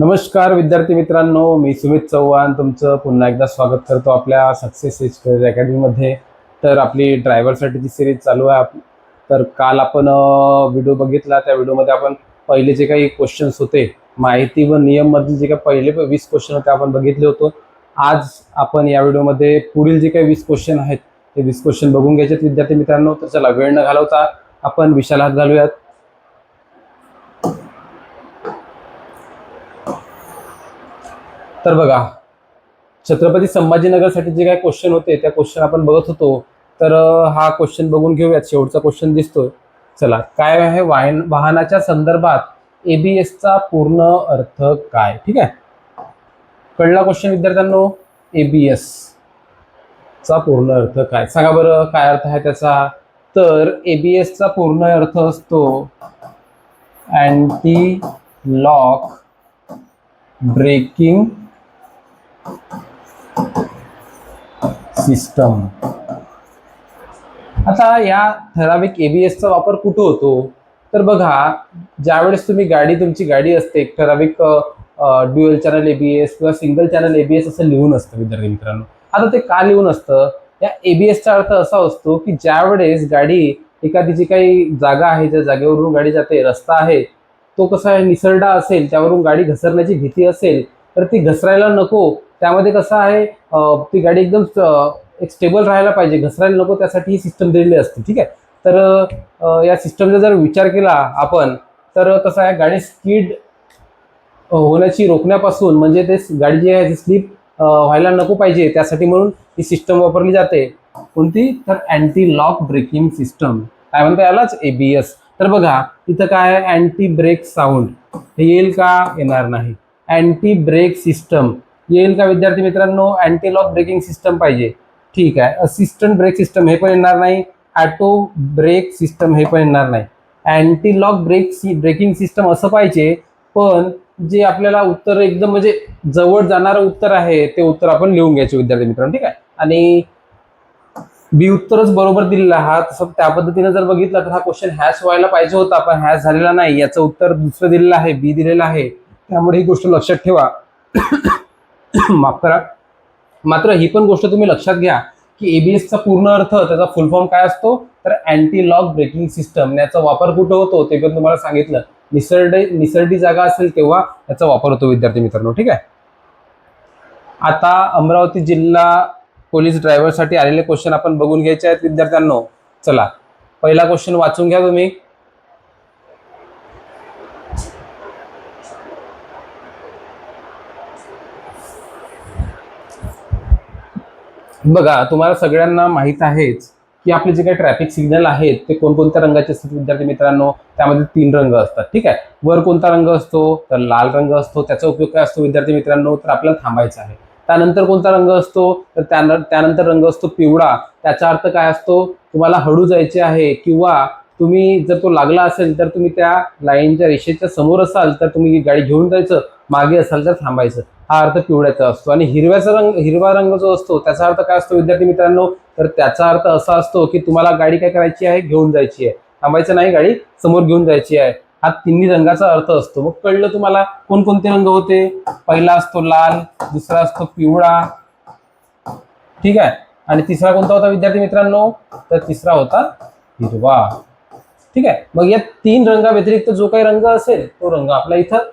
नमस्कार विद्यार्थी मित्रांनो, मी सुमित चव्हाण तुमचं पुन्हा एकदा स्वागत करतो आपल्या सक्सेस एज करियर अकॅडमीमध्ये. तर आपली ड्रायव्हरसाठीची सिरीज चालू आहे. तर काल आपण व्हिडिओ बघितला. त्या व्हिडिओमध्ये आपण पहिले जे काही क्वेश्चन्स होते, माहिती व नियममधील जे काही पहिले 20 क्वेश्चन होते आपण बघितले होतो. आज आपण या व्हिडिओमध्ये पुढील जे काही 20 क्वेश्चन आहेत ते 20 क्वेश्चन बघून घ्यायचे विद्यार्थी मित्रांनो. तर चला वेळ न घालवता आपण विषयाला हात घालूयात. तर बघा, छत्रपती संभाजीनगरसाठी जे काही क्वेश्चन होते त्या क्वेश्चन आपण बघत होतो. तर हा क्वेश्चन बघून घेऊयात. शेवटचा क्वेश्चन दिसतोय. चला, काय आहे वाहनाच्या संदर्भात एबीएसचा पूर्ण अर्थ काय? ठीक आहे, कळला क्वेश्चन विद्यार्थ्यांनो? एबीएस चा पूर्ण अर्थ काय? सांगा बरं, काय अर्थ आहे त्याचा? तर एबीएस चा पूर्ण अर्थ असतो अँटी लॉक ब्रेकिंग सिस्टम. आता या ठराविक एबीएसचा वापर कुठं होतो? तर बघा, ज्यावेळेस तुमची गाडी असते, एक ठराविक ड्युअल चॅनल एबीएस किंवा सिंगल चॅनल एबीएस असं लिहून असतं विद्यार्थी मित्रांनो. आता ते का लिहून असतं? या एबीएसचा अर्थ असा असतो की ज्यावेळेस गाडी एखादी जी काही जागा आहे, ज्या जागेवरून गाडी जाते, रस्ता आहे, तो कसा आहे, निसरडा असेल, त्यावरून गाडी घसरण्याची भीती असेल, तर ती घसरायला नको. त्यामध्ये कसं आहे, ती गाडी एकदम एक स्टेबल राहायला पाहिजे, घसरायला नको, त्यासाठी ही सिस्टम दिलेली असते. ठीक आहे, तर या सिस्टमचा जर विचार केला आपण, तर कसं आहे, गाडी स्किड होण्याची रोखण्यापासून, म्हणजे ते गाडी जी आहे ती स्लिप व्हायला नको पाहिजे, त्यासाठी म्हणून ही सिस्टम वापरली जाते. कोणती? तर अँटी लॉक ब्रेकिंग सिस्टम. काय म्हणतो यालाच? एबीएस. तर बघा, इथं काय आहे, अँटी ब्रेक साऊंड, हे येईल का? येणार नाही. अँटी ब्रेक सिस्टम येईल का विद्यार्थी मित्रांनो? अँटी लॉक ब्रेकिंग सिस्टम पाहिजे. ठीक आहे, असिस्टंट ब्रेक सिस्टम हे पण येणार नाही. ऑटो ब्रेक सिस्टम हे पण येणार नाही. अँटी लॉक ब्रेकिंग सिस्टम असं पाहिजे, पण जे आपल्याला उत्तर एकदम म्हणजे जवळ जाणारं उत्तर आहे ते उत्तर आपण लिहून घ्यायचे विद्यार्थी मित्रांनो. ठीक आहे, आणि बी उत्तरच बरोबर दिलेलं आहे. तसं त्या पद्धतीने जर बघितलं तर हा क्वेश्चन हॅश व्हायला पाहिजे होता, पण हॅश झालेला नाही. याचं उत्तर दुसरं दिलेलं आहे, बी दिलेलं आहे. त्यामुळे ही गोष्ट लक्षात ठेवा. माफ करा. मात्र ही पण गोष्ट तुम्ही लक्षात घ्या की एबीएसचा पूर्ण अर्थ, त्याचा फुल फॉर्म काय असतो? तर अँटी लॉक ब्रेकिंग सिस्टम. याचा वापर कुठं होतो ते पण तुम्हाला सांगितलं. निसरडी जागा असेल तेव्हा याचा वापर होतो विद्यार्थी मित्रांनो. ठीक आहे, आता अमरावती जिल्हा पोलीस ड्रायव्हरसाठी आलेले क्वेश्चन आपण बघून घ्यायचे आहेत विद्यार्थ्यांनो. चला, पहिला क्वेश्चन वाचून घ्या तुम्ही. बघा, तुम्हाला सगळ्यांना माहित आहेच की आपले जे काही ट्रॅफिक सिग्नल आहेत ते कोणकोणत्या रंगाचे असतात विद्यार्थी मित्रांनो? त्यामध्ये 3 रंग असतात. ठीक आहे, वर कोणता रंग असतो? तर लाल रंग असतो. त्याचा उपयोग काय असतो विद्यार्थी मित्रांनो? तर आपल्याला थांबायचं आहे. त्यानंतर कोणता रंग असतो? तर त्यानंतर रंग असतो पिवळा. त्याचा अर्थ काय असतो? तुम्हाला हळू जायचे आहे, किंवा तुम्ही जर तो लागला असेल तर तुम्ही त्या लाईनच्या रेषेच्या समोर असाल तर तुम्ही गाडी घेऊन जायचं, मागे असाल तर थांबायचं. हा अर्थ पिवळ्याचा असतो. आणि हिरवा रंग जो असतो त्याचा अर्थ काय असतो विद्यार्थी मित्रांनो? तर त्याचा अर्थ असा असतो की तुम्हाला गाडी काय करायची आहे? घेऊन जायची आहे, थांबायचं नाही, गाडी समोर घेऊन जायची आहे. हा तिन्ही रंगाचा अर्थ असतो. मग कळलं तुम्हाला कोणकोणते रंग होते? पहिला असतो लाल, दुसरा असतो पिवळा, ठीक आहे, आणि तिसरा कोणता होता विद्यार्थी मित्रांनो? तर तिसरा होता हिरवा. ठीक आहे, मग या 3 रंगाव्यतिरिक्त जो काही रंग असेल तो रंग आपला इथं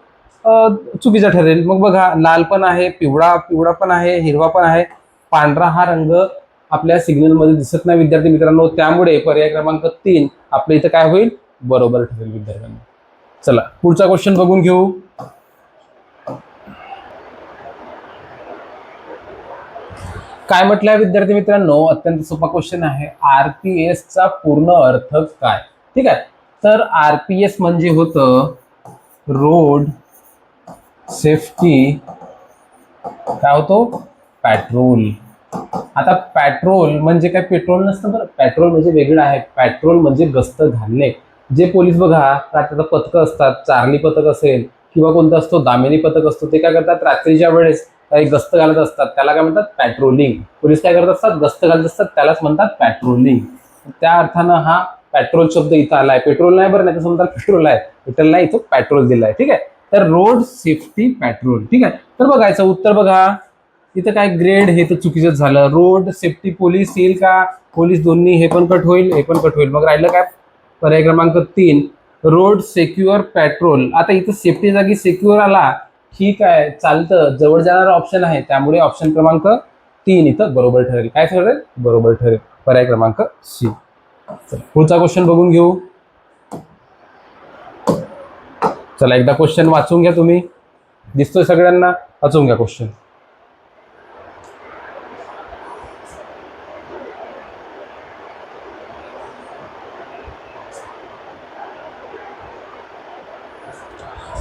चुकीचा ठरेल. मग बघा, लाल पण आहे, पिवळा पण आहे, हिरवा पण आहे, पांढरा हा रंग आपल्या सिग्नल मध्ये दिसत नाही विद्यार्थी मित्रांनो. त्यामुळे पर्याय क्रमांक 3 आपल्या इथं काय होईल? बरोबर ठरेल विद्यार्थ्यांनो. चला, पुढचा क्वेश्चन बघून घेऊ. काय म्हटलंय विद्यार्थी मित्रांनो? अत्यंत सोपा क्वेश्चन आहे. आरपीएस चा पूर्ण अर्थ काय? ठीक आहे, तर आरपीएस म्हणजे होतं रोड सेफ्टी, काय होतो? पेट्रोल. आता पेट्रोल म्हणजे काय? पेट्रोल नसतं बरं. पेट्रोल म्हणजे वेगळं आहे. पेट्रोल म्हणजे गस्त घालणे. जे पोलीस बघा, रात्रीचं पथक असतात, चार्ली पथक असेल किंवा कोणता असतो, दामिनी पथक असतो, ते काय करतात? रात्रीच्या वेळेस काही गस्त घालत असतात, त्याला काय म्हणतात? पेट्रोलिंग. पोलीस काय करत असतात? गस्त घालत असतात, त्यालाच म्हणतात पेट्रोलिंग. त्या अर्थानं हा पेट्रोल शब्द इथं आलाय. पेट्रोल नाही बरं, नाही तर समजा पेट्रोल आहे, पेट्रोल नाही, इथं पेट्रोल दिलाय. ठीक आहे, तर रोड सेफ्टी पॅट्रोल. ठीक आहे, तर बघायचं उत्तर बघा इथं काय ग्रेड हे तर चुकीचं झालं. रोड सेफ्टी पोलीस येईल का, पोलीस दोन्ही, हे पण कट होईल, हे पण कट होईल. मग राहिलं काय, पर्याय क्रमांक 3 रोड सेक्युअर पेट्रोल. आता इथं सेफ्टी जागी सेक्युअर आला, ठीक आहे चालतं, जवळ जाणारा ऑप्शन आहे, त्यामुळे ऑप्शन क्रमांक 3 इथं बरोबर ठरेल. काय ठरेल, बरोबर ठरेल, पर्याय क्रमांक सी. पुढचा क्वेश्चन बघून घेऊ. चला एकदा क्वेश्चन वाचून घ्या, तुम्ही दिसतोय सगळ्यांना, वाचून घ्या क्वेश्चन.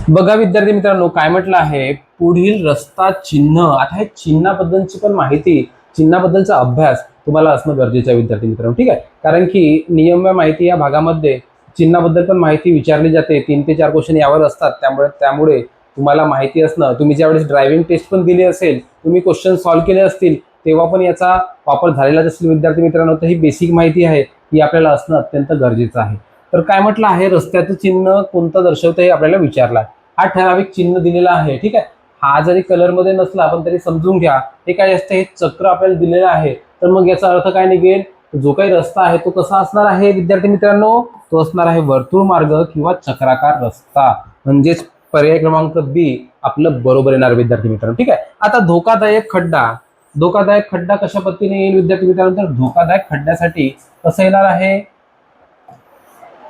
बघा विद्यार्थी मित्रांनो, काय म्हटलं आहे, पुढील रस्ता चिन्ह. आता हे चिन्हाबद्दलची पण माहिती, चिन्हाबद्दलचा अभ्यास तुम्हाला असणं गरजेचं आहे विद्यार्थी मित्रांनो. ठीक आहे, कारण की नियम माहिती या भागामध्ये चिन्हाबद्दल पण माहिती विचारली जाते. 3 ते 4 क्वेश्चन यावर असतात. त्यामुळे तुम्हाला माहिती असणं, तुम्ही ज्यावेळेस ड्रायव्हिंग टेस्ट पण दिली असेल, तुम्ही क्वेश्चन सॉल्व्ह केले असतील, तेव्हा पण याचा वापर झालेलाच असेल विद्यार्थी मित्रांनो. तर ही बेसिक माहिती आहे, ही आपल्याला असणं अत्यंत गरजेचं आहे. तर काय म्हटलं आहे, रस्त्याचं चिन्ह कोणतं दर्शवतं हे आपल्याला विचारलं आहे. हा ठराविक चिन्ह दिलेला आहे. ठीक आहे, हा जरी कलर मध्ये नसला पण तरी समजून घ्या हे काय असतं, हे चक्र आपल्याला दिलेलं आहे. तर मग याचा अर्थ काय निघेल, जो काही रस्ता आहे तो कसा असणार आहे विद्यार्थी मित्रांनो, तो असणार आहे वर्तुळ मार्ग किंवा चक्राकार रस्ता. म्हणजेच पर्याय क्रमांक बी आपलं बरोबर येणार विद्यार्थी मित्रांनो. ठीक आहे, आता धोकादायक खड्डा. धोकादायक खड्डा कशा पद्धतीने येईल विद्यार्थी मित्रांनो, तर धोकादायक खड्ड्यासाठी कसं येणार आहे,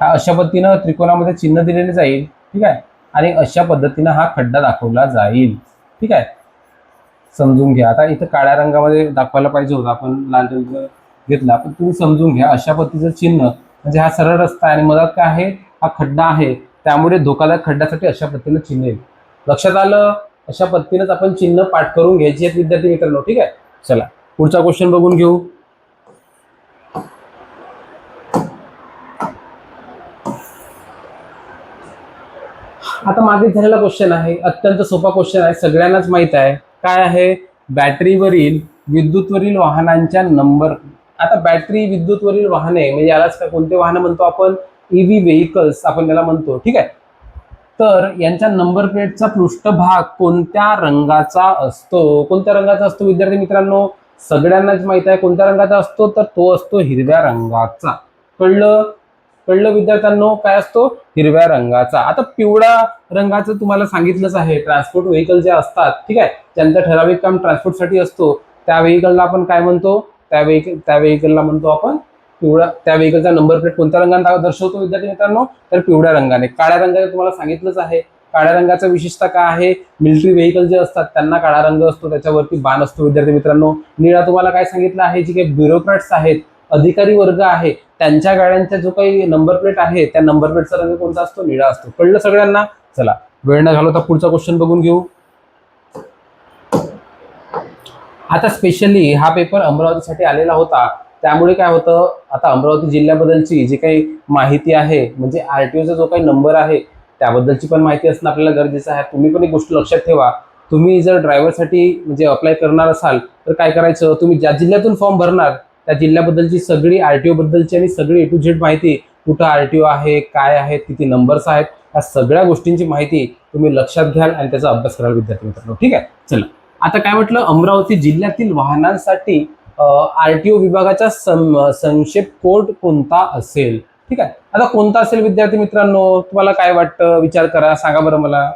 अशा पद्धतीनं त्रिकोणामध्ये चिन्ह दिलेले जाईल. ठीक आहे, आणि अशा पद्धतीनं हा खड्डा दाखवला जाईल. ठीक आहे, समजून घ्या. आता इथं काळ्या रंगामध्ये दाखवायला पाहिजे होता, आपण लाल रंग घेतला, पण तुम्ही समजून घ्या. अशा पद्धतीचं चिन्ह म्हणजे हा सरळ रस्ता आहे आणि मधात काय आहे, हा खड्डा आहे, त्यामुळे धोकादायक खड्ड्यासाठी अशा पद्धतीनं चिन्ह येईल. लक्षात आलं, अशा पद्धतीनंच आपण चिन्ह पाठ करून घ्यायची आहेत विद्यार्थी मित्रांनो. ठीक आहे, चला पुढचा क्वेश्चन बघून घेऊ. आता मागे झालेला क्वेश्चन आहे, अत्यंत सोपा क्वेश्चन आहे, सगळ्यांनाच माहित आहे. काय आहे, बॅटरीवरील विद्युतवरील वाहनांच्या नंबर. आता बॅटरी विद्युतवरील वाहने म्हणजे यालाच काय, कोणते वाहन म्हणतो आपण, ईव्ही व्हेकल्स आपण त्याला म्हणतो. ठीक आहे, तर यांच्या नंबर प्लेटचा पृष्ठभाग कोणत्या रंगाचा असतो, कोणत्या रंगाचा असतो विद्यार्थी मित्रांनो, सगळ्यांनाच माहित आहे कोणत्या रंगाचा असतो, तर तो असतो हिरव्या रंगाचा. कळलं, कळलं विद्यार्थ्यांनो, काय असतो, हिरव्या रंगाचा. आता पिवळ्या रंगाचं तुम्हाला सांगितलंच आहे, ट्रान्सपोर्ट व्हेकल जे असतात, ठीक आहे, त्यांचं ठराविक काम ट्रान्सपोर्टसाठी असतो, त्या व्हेकलला आपण काय म्हणतो, त्या व्हेकलला म्हणतो आपण पिवळा. त्या व्हेकलचा नंबर प्लेट कोणत्या रंगाने दर्शवतो विद्यार्थी मित्रांनो, तर पिवळ्या रंगाने. काळ्या रंगाने तुम्हाला सांगितलंच आहे, काळ्या रंगाचा विशेषता काय आहे, मिलिटरी व्हेकल जे असतात त्यांना काळा रंग असतो, त्याच्यावरती बाण असतो विद्यार्थी मित्रांनो. निळा तुम्हाला काय सांगितलं आहे, जे काही ब्युरोक्रॅट्स आहेत, अधिकारी वर्ग आहे, त्यांच्या गाड्यांचा जो काही नंबर प्लेट आहे, त्या नंबर प्लेटचा रंग कोणता असतो, निळा असतो. कळलं सगळ्यांना. चला वेळ न घालवता पुढचा क्वेश्चन बघून घेऊ. आता स्पेशली हा पेपर अमरावतीसाठी आलेला होता, त्यामुळे काय होतं, आता अमरावती जिल्ह्याबद्दलची जी काही माहिती आहे, म्हणजे आरटीओचा जो काही नंबर आहे त्याबद्दलची पण माहिती असणं आपल्याला गरजेचं आहे. तुम्ही पण एक गोष्ट लक्षात ठेवा, तुम्ही जर ड्रायव्हरसाठी म्हणजे अप्लाय करणार असाल तर काय करायचं, तुम्ही ज्या जिल्ह्यातून फॉर्म भरणार त्या जिल्ह्याबद्दलची सगळी आरटीओ बद्दलची आणि सगळी A to Z माहिती, कुठं आरटीओ आहे, काय आहे, किती नंबर्स आहेत, या सगळ्या गोष्टींची माहिती तुम्ही लक्षात घ्याल आणि त्याचा अभ्यास कराल विद्यार्थी मित्रांनो. ठीक आहे, चला आता काय म्हटलं, अमरावती जिल्ह्यातील वाहनांसाठी आरटीओ विभागाचा संक्षेप कोड कोणता असेल. ठीक आहे, आता कोणता असेल विद्यार्थी मित्रांनो, तुम्हाला काय वाटतं, विचार करा, सांगा बरं मला.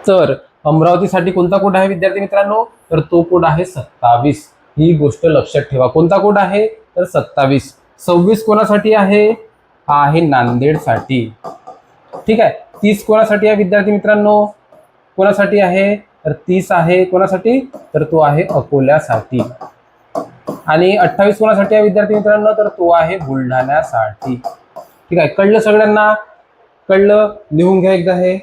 तर अमरावतीसाठी कोणता कोड आहे विद्यार्थी मित्रांनो, तर तो कोड आहे 27. ही गोष्ट लक्षात ठेवा, कोणता कोड आहे, तर 27. 26 कोणासाठी आहे, हा आहे नांदेडसाठी. ठीक आहे, 30 कोणासाठी आहे विद्यार्थी मित्रांनो, कोणासाठी आहे, तर 30 आहे कोणासाठी, तर तो आहे अकोल्यासाठी. आणि 28 कोणासाठी आहे विद्यार्थी मित्रांनो, तर तो आहे बुलढाण्यासाठी. ठीक आहे, कळलं सगळ्यांना, कळलं, लिहून घ्या एकदा हे.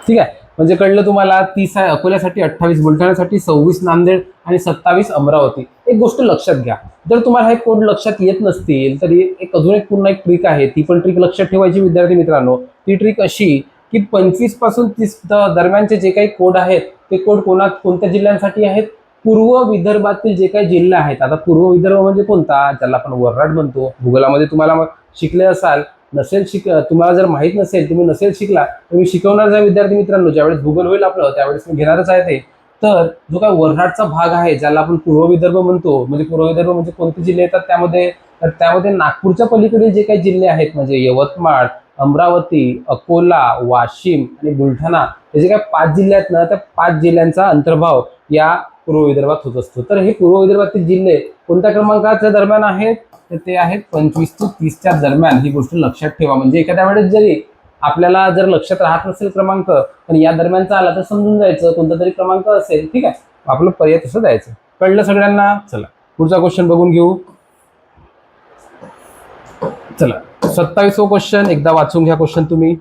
ठीक आहे, म्हणजे कळलं तुम्हाला, 30 आहे अकोल्यासाठी, 28 बुलढाण्यासाठी, 26 नांदेड आणि 27 अमरावती. एक गोष्ट लक्षात घ्या, जर तुम्हाला हे कोड लक्षात येत नसतील तर एक अजून एक पुन्हा एक ट्रिक आहे, ती पण ट्रिक लक्षात ठेवायची विद्यार्थी मित्रांनो. ती ट्रिक अशी की 25 पासून 30 दरम्यानचे जे काही कोड आहेत ते कोड कोणत्या जिल्ह्यांसाठी आहेत, पूर्व विदर्भातील जे काही जिल्हे आहेत, आता पूर्व विदर्भ म्हणजे कोणता, ज्याला आपण वऱ्हाड म्हणतो. भूगोलामध्ये तुम्हाला शिकले असाल, तुम्हाला जर माहित नसेल, तुम्ही नसेल शिकला तर मी शिकवणार आहे विद्यार्थी मित्रांनो. ज्यावेळेस भूगोल होईल आपलं त्यावेळेस मी घेणारच आहे ते. तर जो काय वऱ्हाडचा भाग आहे ज्याला आपण पूर्व विदर्भ म्हणतो, म्हणजे पूर्व विदर्भ म्हणजे कोणते जिल्हे येतात त्यामध्ये, तर त्यामध्ये नागपूरच्या पलीकडील जे काही जिल्हे आहेत म्हणजे यवतमाळ, अमरावती, अकोला, वाशिम आणि बुलढाणा हे जे काही 5 जिल्हे आहेत ना, त्या 5 जिल्ह्यांचा अंतर्भाव या पूर्व विदर्भात होत असतो. तर हे पूर्व विदर्भातील जिल्हे कोणत्या क्रमांकाच्या दरम्यान आहेत, तर ते आहेत 25 ते 30च्या दरम्यान. ही गोष्ट लक्षात ठेवा. म्हणजे एखाद्या वेळेस जरी आपल्याला जर लक्षात राहत नसेल क्रमांक, पण या दरम्यानचा आला तर समजून जायचं कोणता तरी क्रमांक असेल. ठीक आहे, आपलं पर्याय तसं द्यायचं. कळलं सगळ्यांना? चला पुढचा क्वेश्चन बघून घेऊ. चला 27वा क्वेश्चन एकदा वाचून घ्या क्वेश्चन तुम्ही.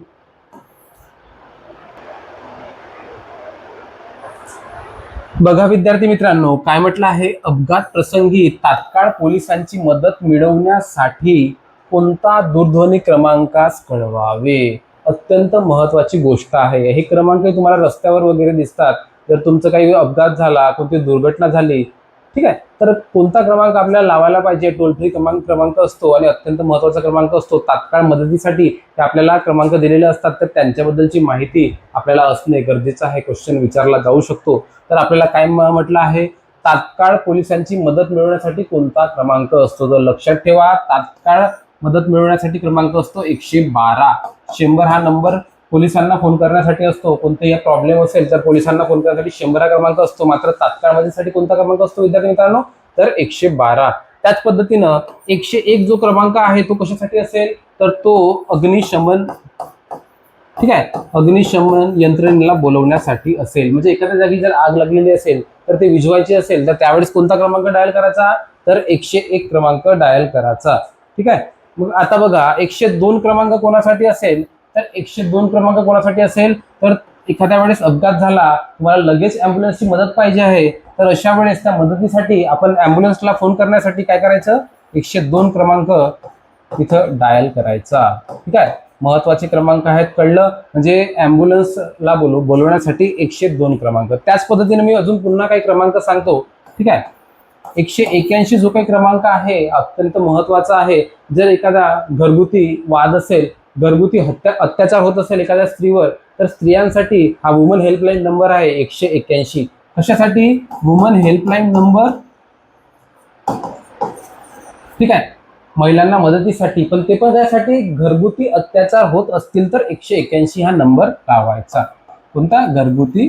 बघा विद्यार्थी मित्रांनो, काय म्हटलं आहे, अपघात प्रसंगी तात्काळ पोलिसांची मदत मिळवण्यासाठी कोणता दूरध्वनी क्रमांकास कळवावे. अत्यंत महत्वाची गोष्ट आहे. हे क्रमांक तुम्हाला रस्त्यावर वगैरे दिसतात. जर तुमचं काही अपघात झाला, कोणती दुर्घटना झाली, ठीक आहे, तर कोणता क्रमांक आपल्याला लावायला पाहिजे. टोल फ्री क्रमांक असतो आणि अत्यंत महत्वाचा क्रमांक असतो. तात्काळ मदतीसाठी ते आपल्याला क्रमांक दिलेले असतात, तर त्यांच्याबद्दलची माहिती आपल्याला असणे गरजेचं आहे. क्वेश्चन विचारला जाऊ शकतो. तर आपल्याला काय म्हटलं आहे, तात्काळ पोलिसांची मदत मिळवण्यासाठी कोणता क्रमांक असतो. तर लक्षात ठेवा, तात्काळ मदत मिळवण्यासाठी क्रमांक असतो 112. 100 हा नंबर पोलिसांना फोन करण्यासाठी असतो. कोणतेही प्रॉब्लेम असेल तर पोलिसांना फोन करण्यासाठी 100 हा क्रमांक असतो. मात्र तात्काळ मदतीसाठी कोणता क्रमांक असतो विद्यार्थी मित्रांनो, तर 112. त्याच पद्धतीनं 101 जो क्रमांक आहे तो कशासाठी असेल, तर तो अग्निशमन, ठीक आहे, अग्निशमन यंत्रणेला बोलवण्यासाठी असेल. म्हणजे एखाद्या जागी जर आग लागलेली असेल तर ते विझवायची असेल तर त्यावेळेस कोणता क्रमांक डायल करायचा, तर 101 क्रमांक डायल करायचा. ठीक आहे. मग आता बघा 102 क्रमांक कोणासाठी असेल, तर 102 क्रमांक कोणासाठी असेल, तर एखाद्या वेळेस अपघात झाला, तुम्हाला लगेच ॲम्ब्युलन्सची मदत पाहिजे आहे, तर अशा वेळेस त्या मदतीसाठी आपण ॲम्ब्युलन्सला फोन करण्यासाठी काय करायचं, 102 क्रमांक तिथं डायल करायचा. ठीक आहे, महत्वाचे क्रमांक आहेत. कळलं? म्हणजे ॲम्ब्युलन्सला बोलवण्यासाठी 102 क्रमांक. त्याच पद्धतीने मी अजून पुन्हा काही क्रमांक सांगतो. ठीक आहे, 181 जो काही क्रमांक आहे अत्यंत महत्वाचा आहे. जर एखादा घरगुती वाद असेल, घरगुती अत्याचार होत असेल एखाद्या स्त्रीवर, तर स्त्रियांसाठी हा वुमन हेल्पलाईन नंबर आहे 181. कशासाठी? Woman helpline number. ठीक आहे, महिलांना मदतीसाठी. पण ते पण त्यासाठी घरगुती अत्याचार होत असतील तर 181 हा नंबर लावायचा. कोणता? घरगुती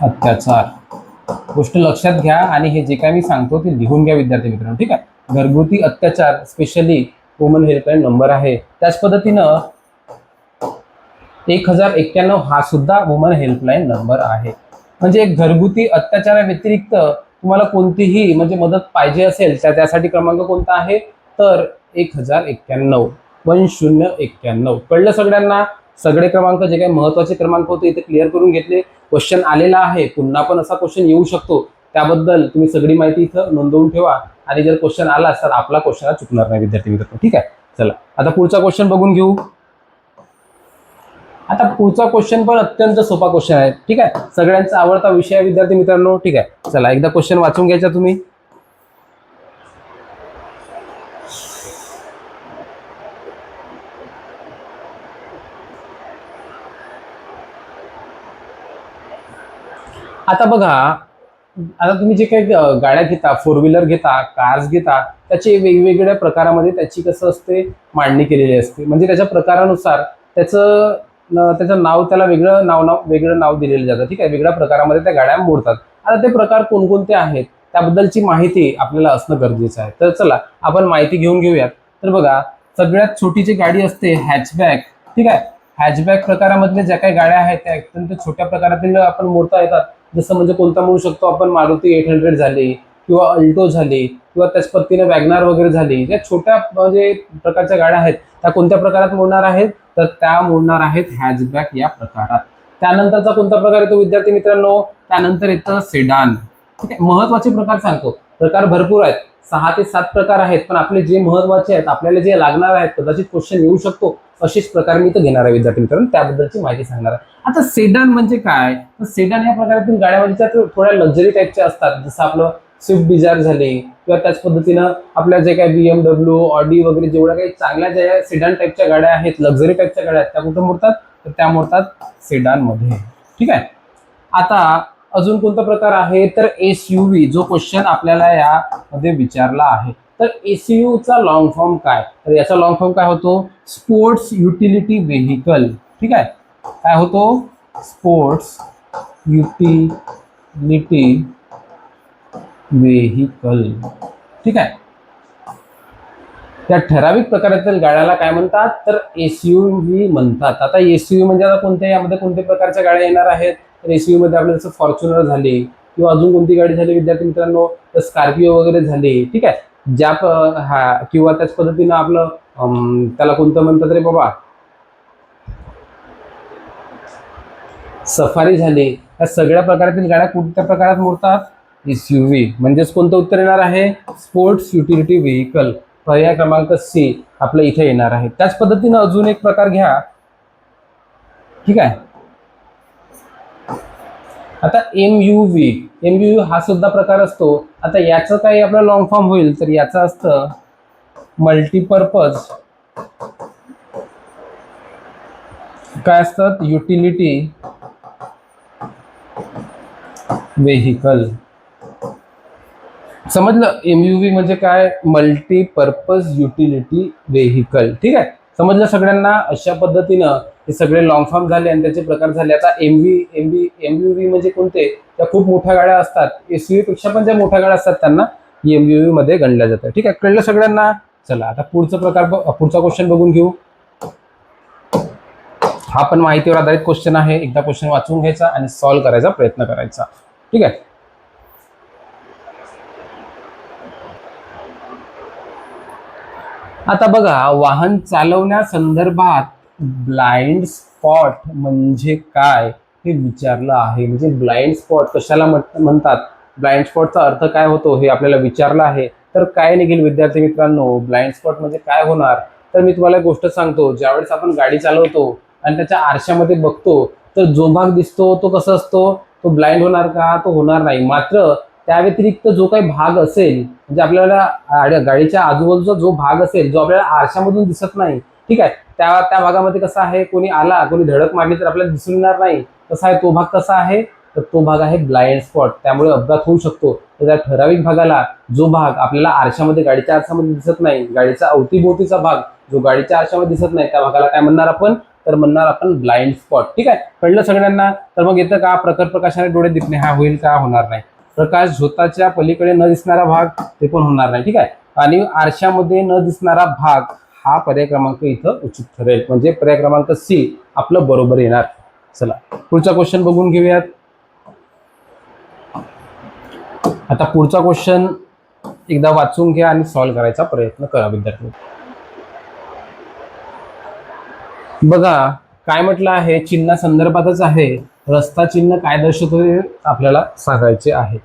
अत्याचार. गोष्ट लक्षात घ्या आणि हे जे काय मी सांगतो ते लिहून घ्या विद्यार्थी मित्रांनो. ठीक आहे, घरगुती अत्याचार स्पेशली वुमन हेल्पलाईन नंबर आहे. त्याच पद्धतीनं 1091 हा सुद्धा वुमन हेल्पलाईन नंबर आहे. म्हणजे घरगुती अत्याचाराव्यतिरिक्त तुम्हाला कोणतीही म्हणजे मदत पाहिजे असेल तर त्यासाठी क्रमांक कोणता आहे, तर 1091 1091. कळलं सगळ्यांना? सगळे क्रमांक जे काही महत्वाचे क्रमांक होते इथे क्लिअर करून घेतले. क्वेश्चन आलेला आहे, पुन्हा पण असा क्वेश्चन येऊ शकतो, त्याबद्दल तुम्ही सगळी माहिती इथं नोंदवून ठेवा आणि जर क्वेश्चन आला तर आपला क्वेश्चन चुकणार नाही विद्यार्थी मित्रांनो. ठीक आहे, चला आता पुढचा क्वेश्चन बघून घेऊ. आता पुढचा क्वेश्चन पण अत्यंत सोपा क्वेश्चन आहे. ठीक आहे, सगळ्यांचा आवडता विषय आहे विद्यार्थी मित्रांनो. ठीक आहे, चला एकदा क्वेश्चन वाचून घ्यायचा तुम्ही. आता बघा, आता तुम्ही जे काही गाड्या घेता, 4 व्हीलर घेता, कार्स घेता, त्याचे वेगवेगळ्या प्रकारामध्ये त्याची कसं असते मांडणी केलेली असते. म्हणजे त्याच्या प्रकारानुसार त्याचं नाव, त्याला वेगळं नाव दिलेलं जातं. ठीक आहे, वेगळ्या प्रकारामध्ये त्या गाड्या मोडतात. आता ते प्रकार कोणकोणते आहेत त्याबद्दलची माहिती आपल्याला असणं गरजेचं आहे. तर चला आपण माहिती घेऊयात. तर बघा, सगळ्यात छोटी जी गाडी असते हॅचबॅक. ठीक आहे, हॅचबॅक प्रकारामधल्या ज्या काही गाड्या आहेत त्या अत्यंत छोट्या प्रकारातील आपण मोडता येतात. जसं म्हणजे कोणता म्हणू शकतो आपण, मारुती 800 झाली किंवा अल्टो झाली किंवा त्याच पद्धतीने वॅगनार वगैरे झाली. या छोट्या म्हणजे प्रकारच्या गाड्या आहेत त्या कोणत्या प्रकारात मोडणार आहेत, तर त्या मोडणार आहेत हॅचबॅक या प्रकारात. त्यानंतरचा कोणता प्रकार येतो विद्यार्थी मित्रांनो, त्यानंतर येतं सेडान. ठीक आहे, महत्वाचे प्रकार सांगतो. प्रकार भरपूर आहेत, 6 ते 7 प्रकार आहेत, पण आपले जे महत्वाचे आहेत, आपल्याला जे लागणार आहेत, कदाचित क्वेश्चन येऊ शकतो असेच प्रकार मी इथं घेणार आहे विद्यार्थी मित्रांनो, त्याबद्दलची माहिती सांगणार आहे. आता सेडान म्हणजे काय, तर सेडान या प्रकारातील गाड्या म्हणजे त्या थोड्या लक्झरी टाईपच्या असतात, जसं आपलं स्विफ्ट डिझायर झाले किंवा त्याच पद्धतीनं आपल्या जे काही BMW, ऑडी वगैरे जेवढ्या काही चांगल्या ज्या सेडान टाईपच्या गाड्या आहेत, लक्झरी टाईपच्या गाड्या आहेत, त्या कुठे मोडतात, तर त्या मोडतात सेडान मध्ये. ठीक आहे. आता अजून कोणता प्रकार आहे, तर SUV, जो क्वेश्चन आपल्याला यामध्ये विचारला आहे. तर SUV चा लॉंग फॉर्म काय, तर याचा लॉंग फॉर्म काय होतो, स्पोर्ट्स युटिलिटी व्हेकल. ठीक आहे. काय होतो, स्पोर्ट्स युटिलिटी व्हेकल. ठीक आहे. त्या ठराविक प्रकारातील गाड्याला काय म्हणतात, तर SUV म्हणतात. आता SUV म्हणजे आता कोणत्या, यामध्ये कोणत्या प्रकारच्या गाड्या येणार आहेत, तर SUV मध्ये आपल्या जसं फॉर्च्युनर झाले किंवा अजून कोणती गाडी झाली विद्यार्थी मित्रांनो, तर स्कॉर्पिओ वगैरे झाली. ठीक आहे. हा किंवा त्याच पद्धतीनं आपलं त्याला कोणतं म्हणतात रे बाबा, सफारी झाले. या सगळ्या प्रकारातील गाड्या कोणत्या प्रकारात मोडतात, SUV. म्हणजेच कोणतं उत्तर येणार आहे, स्पोर्ट्स युटिलिटी व्हेकल. पर्याय क्रमांक C आपल्या इथे येणार आहे. त्याच पद्धतीनं अजून एक प्रकार घ्या. ठीक आहे. आता MUV हा सुद्धा प्रकार असतो. आता याचं काही आपलं लॉंग फॉर्म होईल, तर याचं असतं मल्टीपर्पज, काय असतात, युटिलिटी व्हेकल. समजलं, MUV म्हणजे काय, मल्टीपर्पज युटिलिटी व्हेकल. ठीक आहे. समजलं सगळ्यांना. अशा पद्धतीनं हे सगळे लॉंग फॉर्म झाले आणि त्याचे प्रकार झाले. आता MUV म्हणजे कोणते, त्या खूप मोठ्या गाड्या असतात, SUV पेक्षा पण ज्या मोठ्या गाड्या असतात त्यांना MUV मध्ये गणल्या जातं. ठीक आहे. कळलं सगळ्यांना. चला आता पुढचा क्वेश्चन बघून घेऊ. हा पण माहितीवर आधारित क्वेश्चन आहे. एकदा क्वेश्चन वाचून घ्यायचा आणि सॉल्व्ह करायचा प्रयत्न करायचा. ठीक आहे. आता बघा, वाहन चालवण्यासंदर्भात ब्लाइंड स्पॉट म्हणजे काय हे विचारलं आहे. म्हणजे ब्लाइंड स्पॉट कशाला म्हणतात, ब्लाइंड स्पॉटचा अर्थ काय होतो हे आपल्याला विचारलं आहे. तर काय निघेल विद्यार्थी मित्रांनो, ब्लाइंड स्पॉट म्हणजे काय होणार, तर मी तुम्हाला एक गोष्ट सांगतो. ज्यावेळेस आपण गाडी चालवतो आणि त्याच्या आरशामध्ये बघतो, तर जो भाग दिसतो तो कसा असतो, तो ब्लाइंड होणार का, तो होणार नाही. मात्र त्या व्यतिरिक्त जो काही भाग असेल, म्हणजे आपल्याला गाडीच्या आजूबाजूचा जो भाग असेल, जो आपल्याला आरशामधून दिसत नाही, ठीक आहे, त्या भागामध्ये कसं आहे, कोणी आला, कोणी धडक मारली तर आपल्याला दिसून येणार नाही. कसा आहे तो भाग, कसा आहे, तर तो भाग आहे ब्लाइंड स्पॉट. त्यामुळे अपघात होऊ शकतो. तर त्या ठराविक भागाला, जो भाग आपल्याला आरशामध्ये, गाडीच्या आरशामध्ये दिसत नाही, गाडीचा अवतीभोवतीचा भाग जो गाडीच्या आरशामध्ये दिसत नाही, त्या भागाला काय म्हणणार आपण, तर म्हणणार आपण ब्लाइंड स्पॉट. ठीक आहे. कळलं सगळ्यांना. तर मग येतं का, प्रखर प्रकाशाने डोळे दिसणे, हा होईल का, होणार नाही. प्रकाश झोताच्या पलीकडे न दिसणारा भाग, ते पण होणार नाही. ठीक आहे. आणि आरशामध्ये न दिसणारा भाग, हा पर्याय क्रमांक इथं उचित ठरेल. म्हणजे पर्याय क्रमांक C आपलं बरोबर येणार. चला पुढचा क्वेश्चन बघून घेऊयात. आता पुढचा क्वेश्चन एकदा वाचून घ्या आणि सॉल्व्ह करायचा प्रयत्न करा विद्यार्थी. बघा काय म्हटलं आहे, चिन्हा संदर्भातच आहे. रस्ता चिन्ह काय दर्शवतो हे आपल्याला सांगायचे आहे.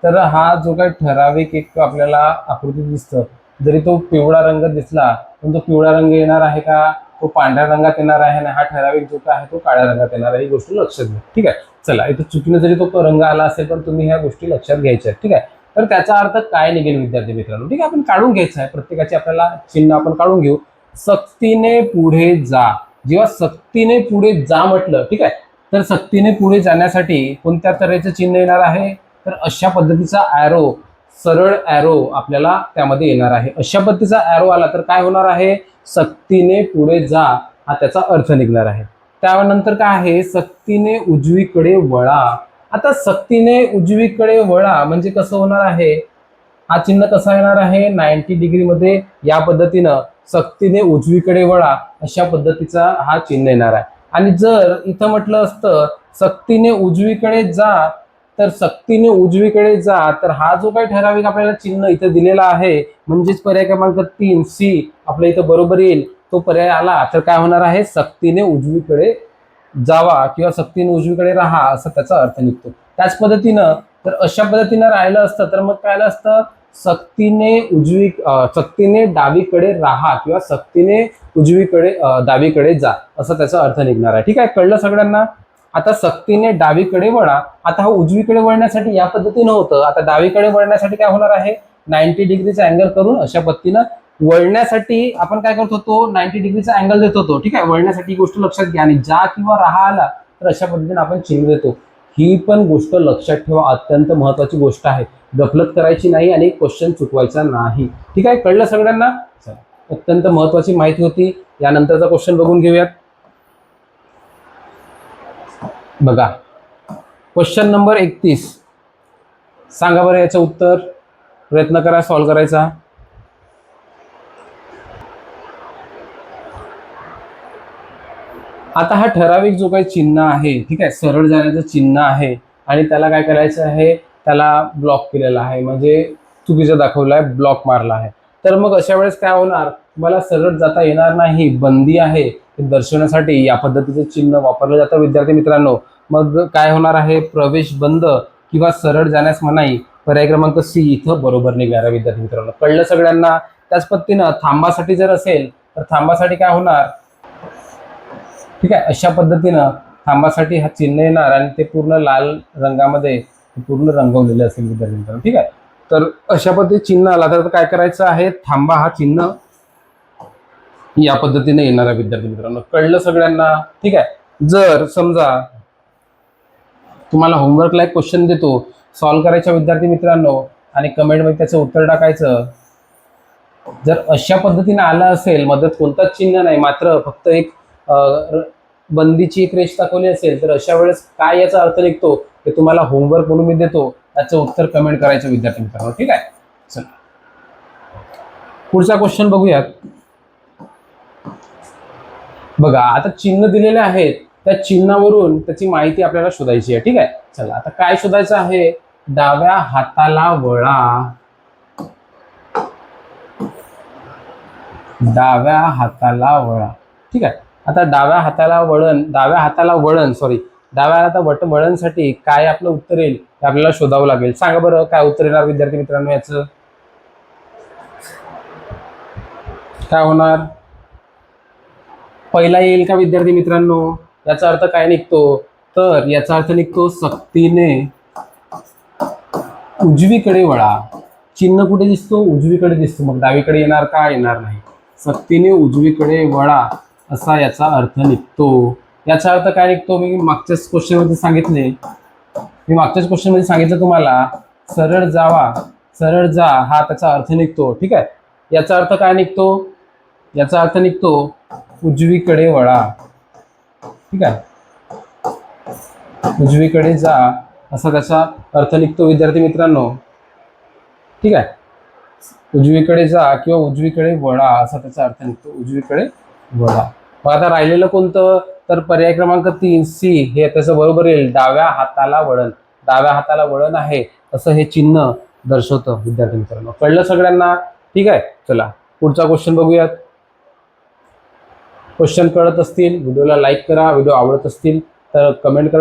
तर हा जो काही ठराविक एक आपल्याला आकृती दिसतं, जरी तो पिवळा रंग दिसला, पण तो पिवळा रंग येणार आहे का, तो पांढऱ्या रंगात येणार आहे, आणि हा ठराविक जो काय आहे तो काळ्या रंगात येणार आहे. ही गोष्ट लक्षात घ्या. ठीक आहे. चला इथे चुकीने जरी तो रंग आला असेल, पण तुम्ही ह्या गोष्टी लक्षात घ्यायच्या आहेत. ठीक आहे. तर त्याचा अर्थ काय निघेल विद्यार्थी मित्रांनो. ठीक आहे. आपण काढून घ्यायचं आहे, प्रत्येकाची आपल्याला चिन्ह आपण काढून घेऊ. सक्तीने पुढे जा. जेव्हा सक्तीने पुढे जा म्हटलं, ठीक आहे, तर सक्तीने पुढे जाण्यासाठी कोणत्या तऱ्हेचं चिन्ह येणार आहे, तर अशा पद्धतीचा ॲरो, सरळ ॲरो आपल्याला त्यामध्ये येणार आहे. अशा पद्धतीचा ॲरो आला तर काय होणार आहे, सक्तीने पुढे जा हा त्याचा अर्थ निघणार आहे. त्यानंतर काय आहे, सक्तीने उजवीकडे वळा. आता सक्तीने उजवीकडे वळा म्हणजे कसं होणार आहे, हा चिन्ह कसा येणार आहे, 90 डिग्री मध्ये या पद्धतीनं सक्तीने उजवीकडे वळा अशा पद्धतीचा हा चिन्ह येणार आहे. आणि जर इथं म्हटलं असतं सक्तीने उजवीकडे जा, तर सक्तीने उजवीकडे जा, तर हा जो काही ठराविक आपल्याला चिन्ह इथं दिलेला आहे, म्हणजेच पर्याय क्रमांक 3 C आपल्या इथं बरोबर येईल. तो पर्याय आला तर काय होणार आहे, सक्तीने उजवीकडे जावा किंवा सक्तीने उजवीकडे राहा असं त्याचा अर्थ निघतो. त्याच पद्धतीनं तर अशा पद्धतीनं राहिलं असतं तर मग काय असतं, सक्तीने डावीकडे राहा किंवा सक्तीने उजवीकडे डावीकडे जा असं त्याचा अर्थ निघणार आहे. ठीक आहे. कळलं सगळ्यांना. आता सक्तीने डावीकडे वळा. आता हा उजवीकडे वळण्यासाठी या पद्धतीनं होतं, आता डावीकडे वळण्यासाठी काय होणार आहे, 90 डिग्रीचा अँगल करून अशा पद्धतीनं वळण्यासाठी आपण काय करत होतो, 90 डिग्रीचा अँगल देत होतो. ठीक आहे, वळण्यासाठी ही गोष्ट लक्षात घ्या. आणि जा किंवा राहा आला तर अशा पद्धतीने आपण चिन्ह देतो. ही पण गोष्ट लक्षात ठेवा, अत्यंत महत्वाची गोष्ट आहे. गफलत करायची नाही आणि क्वेश्चन चुकवायचा नाही. ठीक आहे, कळलं सगळ्यांना? अत्यंत महत्वाची माहिती होती. यानंतरचा क्वेश्चन बघून घेऊयात. बघा, क्वेश्चन नंबर 31. सांगा बरं याचं उत्तर, प्रयत्न करा सॉल्व्ह करायचा. आता हा ठराविक जो काही चिन्ह आहे, ठीक आहे, सरळ जाण्याचं चिन्ह आहे आणि त्याला काय करायचं आहे, त्याला ब्लॉक केलेला आहे, म्हणजे चुकीचं दाखवलं आहे, ब्लॉक मारला आहे. तर मग अशा वेळेस काय होणार, तुम्हाला सरळ जाता येणार नाही, बंदी आहे, ते दर्शवण्यासाठी या पद्धतीचं चिन्ह वापरलं जातं विद्यार्थी मित्रांनो. मग काय होणार आहे, प्रवेश बंद किंवा सरळ जाण्यास मनाई, पर्याय क्रमांक सी इथं बरोबर निघाला विद्यार्थी मित्रांनो. कळलं सगळ्यांना? त्याच पद्धतीनं थांबासाठी जर असेल तर थांबासाठी काय होणार, ठीक आहे, अशा पद्धतीनं थांबासाठी हा चिन्ह येणार आणि ते पूर्ण लाल रंगामध्ये पूर्ण रंगवलेले असेल विद्यार्थी मित्रांनो. ठीक आहे, तर अशा पद्धतीने चिन्ह आला तर काय करायचं आहे, थांबा हा चिन्ह या पद्धतीने येणार आहे विद्यार्थी मित्रांनो. कळलं सगळ्यांना? ठीक आहे, जर समजा तुम्हाला होमवर्कला एक क्वेश्चन देतो, सॉल्व्ह करायच्या विद्यार्थी मित्रांनो आणि कमेंटमध्ये त्याचं उत्तर टाकायचं. जर अशा पद्धतीने आलं असेल, मदत कोणताच चिन्ह नाही, मात्र फक्त एक बंदीची एक रेष दाखवली असेल, तर अशा वेळेस काय याचा अर्थ निघतो ते तुम्हाला होमवर्क म्हणून मी देतो, त्याचं उत्तर कमेंट करायचं विद्यार्थी मित्रांनो. ठीक आहे, चला पुढचा क्वेश्चन बघूयात. बघा, आता चिन्ह दिलेले आहेत, त्या चिन्हावरून त्याची माहिती आपल्याला शोधायची आहे. ठीक आहे, चला आता काय शोधायचं आहे, डाव्या हाताला वळा, डाव्या हाताला वळा. ठीक आहे, आता डाव्या हाताला वळणसाठी काय आपलं उत्तर येईल ते आपल्याला शोधावं लागेल. सांगा बरं काय उत्तर येणार विद्यार्थी मित्रांनो, याचं काय होणार, पहिला येईल का विद्यार्थी मित्रांनो? याचा अर्थ काय निघतो, तर याचा अर्थ निघतो सक्तीने उजवीकडे वळा. चिन्ह कुठे दिसतो, उजवीकडे दिसतो, मग डावीकडे येणार का, येणार नाही. सक्तीने उजवीकडे वळा असा याचा अर्थ निघतो. याचा अर्थ काय निघतो, मी मागच्याच क्वेश्चनमध्ये सांगितलं तुम्हाला, सरळ जावा, सरळ जा हा त्याचा अर्थ निघतो. ठीक आहे, याचा अर्थ काय निघतो, याचा अर्थ निघतो उजवीकडे वळा. ठीक आहे, उजवीकडे जा असा त्याचा अर्थ निघतो विद्यार्थी मित्रांनो. ठीक आहे, उजवीकडे जा किंवा उजवीकडे वळा असा त्याचा अर्थ निघतो, उजवीकडे वळा. मग आता राहिलेलं कोणतं, तर पर्याय क्रमांक 3 सी हे त्याचं बरोबर येईल, डाव्या हाताला वळण. डाव्या हाताला वळण आहे असं हे चिन्ह दर्शवतं विद्यार्थी मित्रांनो. कळलं सगळ्यांना? ठीक आहे, चला पुढचा क्वेश्चन बघूयात. क्वेश्चन कळत असतील व्हिडिओला लाईक करा, व्हिडिओ आवडत असतील तर कमेंट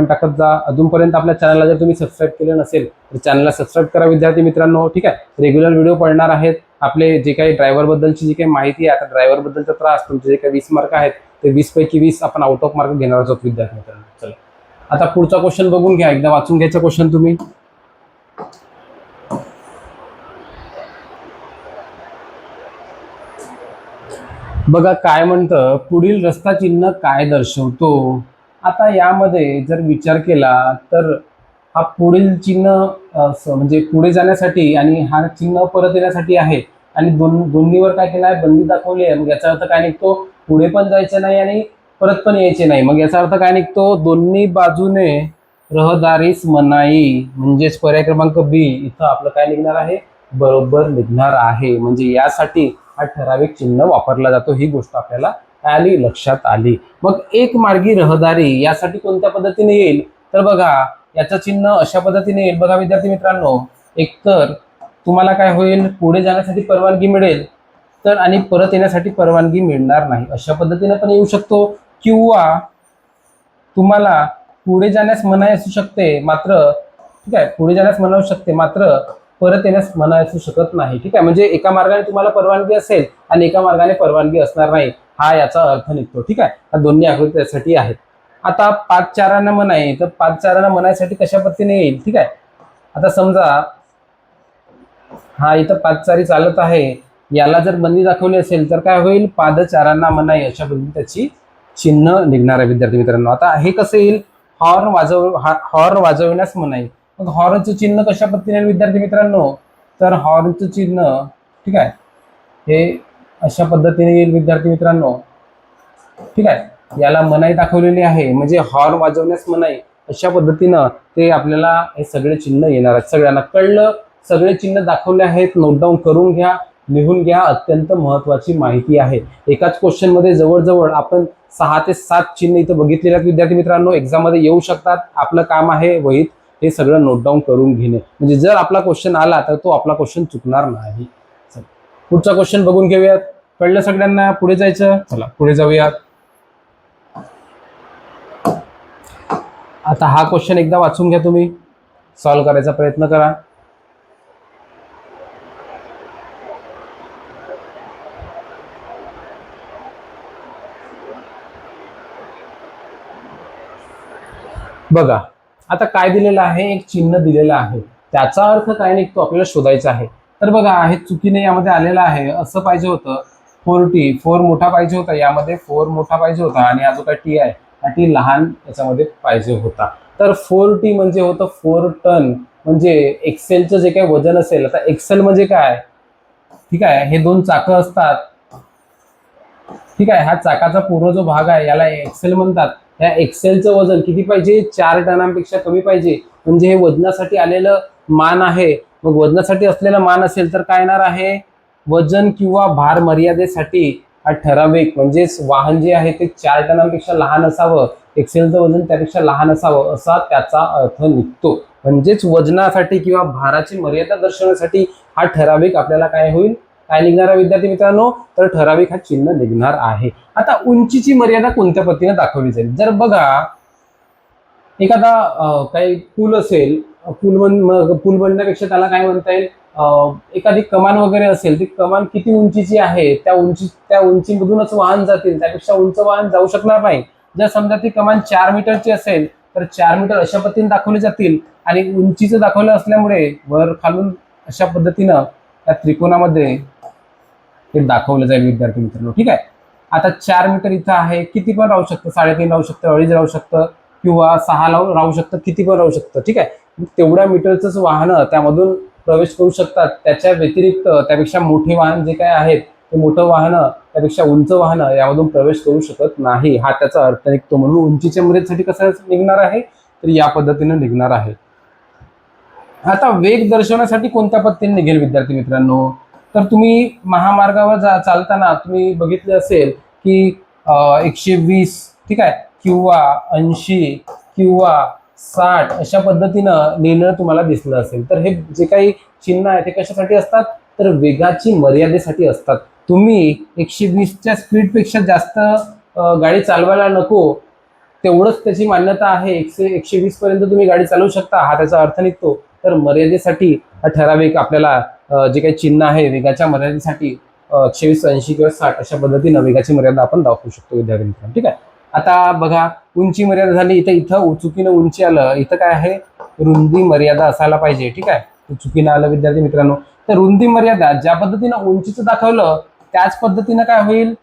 टाकत जा. अजूनपर्यंत आपल्या चॅनलला जर तुम्ही सबस्क्राईब केलं नसेल तर चॅनलला सबस्क्राईब करा विद्यार्थी मित्रांनो. ठीक आहे, रेग्युलर व्हिडिओ पडणार आहेत. आपले जे काही ड्रायव्हरबद्दलची जी काही माहिती आहे, आता ड्रायव्हरबद्दलचा त्रास, तुमचे जे काही 20 मार्क आहेत ते 20 पैकी 20 आपण आउट ऑफ मार्क घेणार आहोत विद्यार्थी मित्रांनो. चला आता पुढचा क्वेश्चन बघून घ्या, एकदा वाचून घ्यायचा क्वेश्चन तुम्ही. बघा काय म्हणतं, पुढील रस्ता चिन्ह काय दर्शवतो. आता यामध्ये जर विचार केला तर हा पुढील चिन्ह म्हणजे पुढे जाण्यासाठी आणि हा चिन्ह परत येण्यासाठी आहे आणि दोन्हीवर काय केलं आहे, बंदी दाखवली आहे. मग याचा अर्थ काय निघतो, पुढे पण जायचं नाही आणि परत पण यायचे नाही. मग याचा अर्थ काय निघतो, दोन्ही बाजूने रहदारीस मनाई, म्हणजेच पर्याय क्रमांक बी इथं आपलं काय निघणार आहे, बरोबर निघणार आहे. म्हणजे यासाठी हा ठराविक चिन्ह वापरला जातो, ही गोष्ट आपल्याला आली, लक्षात आली. मग एक मार्गी रहदारी यासाठी कोणत्या पद्धतीने येईल, तर बघा याचं चिन्ह अशा पद्धतीने येईल. बघा विद्यार्थी मित्रांनो, एकतर तुम्हाला काय होईल, पुढे जाण्यासाठी परवानगी मिळेल तर आणि परत येण्यासाठी परवानगी मिळणार नाही, अशा पद्धतीने पण येऊ शकतो. किंवा तुम्हाला पुढे जाण्यास मनाई असू शकते, मात्र ठीक आहे, पुढे जाण्यास मनाई असू शकते मात्र परत येण्यास मनाई असू शकत नाही. ठीक आहे, म्हणजे एका मार्गाने तुम्हाला परवानगी असेल आणि एका मार्गाने परवानगी असणार नाही, हा याचा अर्थ निघतो. ठीक आहे, हा दोन्ही आकृती त्यासाठी आहेत. आता 5 चारांना मनाई, तर 5 चारांना मनाईसाठी कशा पद्धतीने येईल? ठीक आहे, आता समजा हा इथं 5 चारी चालत आहे, याला जर बंदी दाखवली असेल तर काय होईल? पादचारांना मनाई अशा पद्धतीने त्याची चिन्ह निघणार आहे विद्यार्थी मित्रांनो. आता हे कसं येईल? हॉर्न वाजवण्यास मनाई. मग हॉर्नचं चिन्ह कशा पद्धतीने विद्यार्थी मित्रांनो? तर हॉर्नचं चिन्ह, ठीक आहे, हे अशा पद्धतीने येईल विद्यार्थी मित्रांनो. ठीक आहे, याला मनाई दाखवलेली आहे म्हणजे हॉर्न वाजवण्यास मनाई अशा पद्धतीनं ते आपल्याला हे सगळे चिन्ह येणार आहेत. सगळ्यांना कळलं? सगळे चिन्ह दाखवले आहेत, नोट डाऊन करून घ्या, लिहून घ्या. अत्यंत महत्वाची माहिती आहे. एकाच क्वेश्चन मध्ये जवळजवळ आपण 6 ते 7 चिन्ह इथं बघितलेले आहेत विद्यार्थी मित्रांनो. एक्झाम मध्ये येऊ शकतात. आपलं काम आहे वहीत हे सगळं नोट डाऊन करून घेणे, म्हणजे जर आपला क्वेश्चन आला तर तो आपला क्वेश्चन चुकणार नाही. पुढचा क्वेश्चन बघून घेऊयात. कळलं सगळ्यांना? पुढे जायचं, चला पुढे जाऊयात. आता हा क्वेश्चन एकदा वाचून घ्या, तुम्ही सॉल्व्ह करायचा प्रयत्न करा. बघा आता काय दिलेलं आहे? एक चिन्ह दिलेलं आहे, त्याचा अर्थ काय निघतो आपल्याला शोधायचा आहे. तर बघा हे चुकीने यामध्ये आलेलं आहे. असं पाहिजे होतं 4T, 4 मोठा पाहिजे होता, यामध्ये 4 मोठा पाहिजे होता आणि हा जो काय टी आहे हा टी लहान याच्यामध्ये पाहिजे होता. तर 4T म्हणजे होतं 4 टन, म्हणजे एक्सेलचं जे काही वजन असेल. आता एक्सेल म्हणजे काय? ठीक आहे, हे 2 चाकं असतात. ठीक आहे, हा चाकाचा पूर्ण जो भाग आहे याला एक्सेल म्हणतात. या एक्सेलचं वजन किती पाहिजे? 4 टनांपेक्षा कमी पाहिजे, म्हणजे हे वजनासाठी आलेलं मान आहे. मग वजनासाठी असलेलं मान असेल तर काय येणार आहे? वजन किंवा भार मर्यादेसाठी हा ठराविक, म्हणजेच वाहन जे आहे ते 4 टनांपेक्षा लहान असावं, एक्सेलचं वजन त्यापेक्षा लहान असावं असा त्याचा अर्थ निघतो. म्हणजेच वजनासाठी किंवा भाराची मर्यादा दर्शवण्यासाठी हा ठराविक आपल्याला काय होईल? काय निघणार आहे विद्यार्थी मित्रांनो? तर ठराविक हा चिन्ह निघणार आहे. आता उंचीची मर्यादा कोणत्या पद्धतीने दाखवली जाईल? जर बघा एखादा काही पूल असेल, पूल बनण्यापेक्षा त्याला काय म्हणता येईल? एखादी कमान वगैरे असेल, ती कमान किती उंचीची आहे त्या उंचीमधूनच वाहन जातील, त्यापेक्षा उंच वाहन जाऊ शकणार नाही. जर समजा ती कमान 4 मीटरची असेल तर 4 मीटर अशा पद्धतीने दाखवले जातील आणि उंचीचं दाखवलं असल्यामुळे वर खालून अशा पद्धतीनं त्या त्रिकोणामध्ये हे दाखवलं जाईल विद्यार्थी मित्रांनो. ठीक आहे, आता 4 मीटर इथं आहे, किती पण राहू शकतं, 3.5 राहू शकतं, 2.5 राहू शकतं किंवा 6 राहू शकतं, किती पण राहू शकतं. ठीक आहे, तेवढ्या मीटरचंच वाहनं त्यामधून प्रवेश करू शकतात. त्याच्या व्यतिरिक्त त्यापेक्षा मोठे वाहन जे काय आहेत ते मोठं वाहनं, त्यापेक्षा उंच वाहनं यामधून प्रवेश करू शकत नाही, हा त्याचा अर्थ निघतो. म्हणून उंचीच्या मर्यादेसाठी कसं निघणार आहे? तर या पद्धतीने निघणार आहे. आता वेग दर्शवण्यासाठी कोणत्या पद्धतीने निघेल विद्यार्थी मित्रांनो? तर तुम्ही महामार्गावर चालताना तुम्ही बघितले असेल की 120, ठीक आहे, किंवा 80 किंवा 60 अशा पद्धतीनं लिहिणं तुम्हाला दिसलं असेल. तर हे जे काही चिन्ह आहे ते कशासाठी असतात? तर वेगाची मर्यादेसाठी असतात. तुम्ही 120च्या स्पीडपेक्षा जास्त गाडी चालवायला नको, तेवढंच त्याची मान्यता आहे. 120 पर्यंत तुम्ही गाडी चालवू शकता, हा त्याचा अर्थ निघतो. तर मर्यादेसाठी हा ठराविक आपल्याला जे काही चिन्ह आहे वेगाच्या मर्यादेसाठी 120, 80 किंवा 60 अशा पद्धतीनं वेगाची मर्यादा आपण दाखवू शकतो विद्यार्थी मित्रांनो. ठीक आहे, आता बघा उंची मर्यादा झाली. इथं चुकीनं उंची आलं, इथं काय आहे? रुंदी मर्यादा असायला पाहिजे. ठीक आहे, चुकीनं आलं विद्यार्थी मित्रांनो. तर रुंदी मर्यादा ज्या पद्धतीनं उंचीचं दाखवलं त्याच पद्धतीनं काय होईल?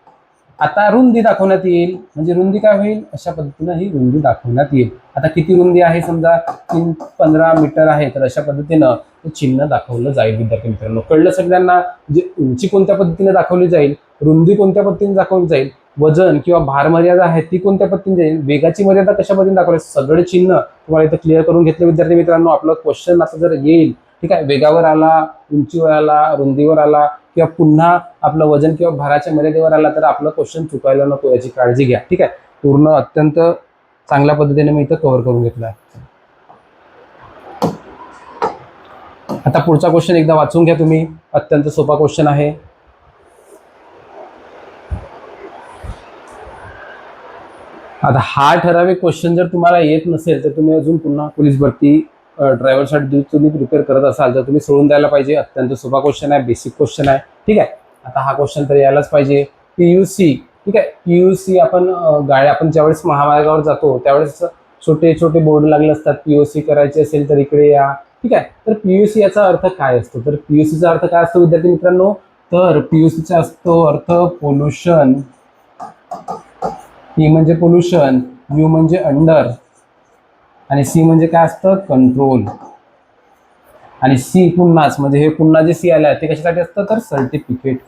आता रुंदी दाखवण्यात येईल. म्हणजे रुंदी काय होईल? अशा पद्धतीनं ही रुंदी दाखवण्यात येईल. आता किती रुंदी आहे? समजा 15 मीटर आहे, तर अशा पद्धतीनं चिन्ह दाखवलं जाईल विद्यार्थी मित्रांनो. कळलं सगळ्यांना? म्हणजे उंची कोणत्या पद्धतीने दाखवली जाईल, रुंदी कोणत्या पद्धतीने दाखवली जाईल, वजन किंवा भार मर्यादा आहे ती कोणत्या पद्धतीने जाईल, वेगाची मर्यादा कशा पद्धतीने दाखवली, सगळे चिन्ह तुम्हाला इथं क्लिअर करून घेतले विद्यार्थी मित्रांनो. आपलं क्वेश्चन आता जर येईल, ठीक आहे, वेगावर आला, उंचीवर आला, रुंदीवर आला किंवा पुन्हा आपलं वजन किंवा भाराच्या मर्यादेवर आला तर आपलं क्वेश्चन चुकायला नको याची काळजी घ्या. ठीक आहे, पूर्ण अत्यंत चांगल्या पद्धतीने मी इथं कव्हर करून घेतलं आहे. आता पुढचा क्वेश्चन एकदा वाचून घ्या तुम्ही. अत्यंत सोपा क्वेश्चन आहे. आता हा ठराविक क्वेश्चन जर तुम्हाला येत नसेल तर तुम्ही अजून पुन्हा पोलीस भरती ड्रायव्हरसाठी तुम्ही प्रिपेअर करत असाल तर तुम्ही सोडून द्यायला पाहिजे. अत्यंत सोपा क्वेश्चन आहे, बेसिक क्वेश्चन आहे. ठीक आहे, आता हा क्वेश्चन तर यायलाच पाहिजे. PUC ठीक आहे. पीयूसी आपण गाडी आपण ज्यावेळेस महामार्गावर जातो त्यावेळेस छोटे छोटे बोर्ड लागले असतात, पीयूसी करायचे असेल तर इकडे या. ठीक आहे. तर पीयूसी याचा अर्थ काय असतो, तर पीयूसीचा अर्थ काय असतो विद्यार्थी मित्रांनो, तर पीयूसीचा असतो अर्थ पोल्युशन. पी म्हणजे पोल्युशन, यू म्हणजे अंडर, आणि सी म्हणजे काय असतं, कंट्रोल. आणि सी पुन्हाच म्हणजे हे पुन्हा जे सी आलं ते कशासाठी असतं, तर सर्टिफिकेट.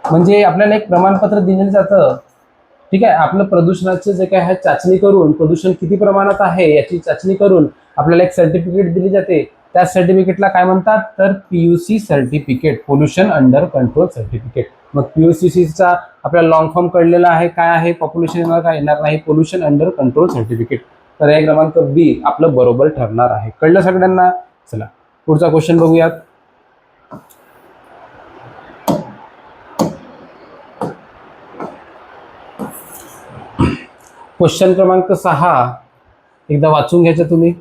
म्हणजे आपल्याला एक प्रमाणपत्र दिलं जातं. ठीक आहे. आपलं प्रदूषणाचे जे काय आहे चाचणी करून, प्रदूषण किती प्रमाणात आहे याची चाचणी करून आपल्याला एक सर्टिफिकेट दिली जाते. त्या सर्टिफिकेटला काय म्हणतात, तर PUC certificate, pollution under control certificate. मग पीयूसीचा आपल्याला लॉंग फॉर्म कळलेला आहे, काय आहे, पॉप्युलेशन येणार काय येणार नाही, पोल्युशन अंडर कंट्रोल सर्टिफिकेट. पर्याय क्रमांक बी आपलं बरोबर ठरणार आहे. कळलं सगळ्यांना? चला पुढचा क्वेश्चन बघूयात. क्वेश्चन क्रमांक 6 एकदा वाचून घ्यायचं तुम्ही.